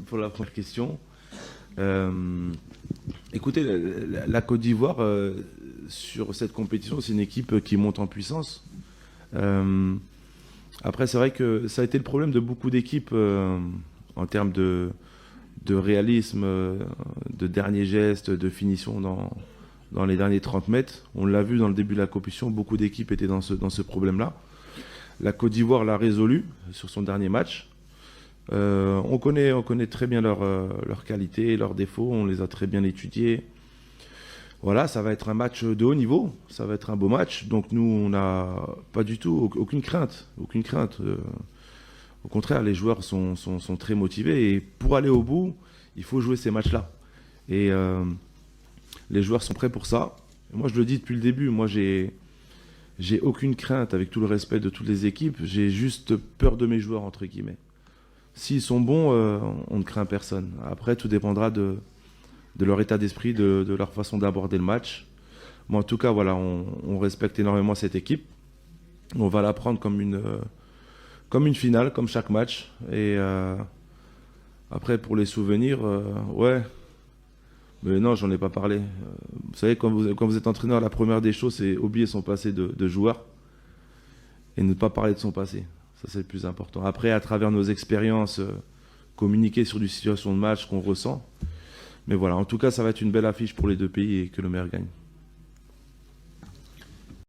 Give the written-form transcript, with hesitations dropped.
Pour la première question, écoutez, la Côte d'Ivoire, sur cette compétition, c'est une équipe qui monte en puissance. Euh, Après, c'est vrai que ça a été le problème de beaucoup d'équipes en termes de réalisme, de dernier geste, de finition dans les derniers 30 mètres. On l'a vu dans le début de la compétition, beaucoup d'équipes étaient dans ce problème-là. La Côte d'Ivoire l'a résolu sur son dernier match. On connaît très bien leurs qualités, leurs défauts, on les a très bien étudiés. Voilà, ça va être un match de haut niveau, ça va être un beau match. Donc nous, on n'a pas du tout, aucune crainte, aucune crainte. Au contraire, les joueurs sont très motivés et pour aller au bout, il faut jouer ces matchs-là. Et les joueurs sont prêts pour ça. Et moi, je le dis depuis le début, moi, j'ai aucune crainte avec tout le respect de toutes les équipes. J'ai juste peur de mes joueurs, entre guillemets. S'ils sont bons, on ne craint personne. Après, tout dépendra de leur état d'esprit, de leur façon d'aborder le match. Mais en tout cas, voilà, on respecte énormément cette équipe. On va la prendre comme une finale, comme chaque match. Et après, pour les souvenirs, ouais. Mais non, j'en ai pas parlé. Vous savez, quand vous êtes entraîneur, la première des choses, c'est oublier son passé de joueur et ne pas parler de son passé. Ça, c'est le plus important. Après, à travers nos expériences, communiquer sur des situations de match qu'on ressent. Mais voilà, en tout cas, ça va être une belle affiche pour les deux pays et que le meilleur gagne.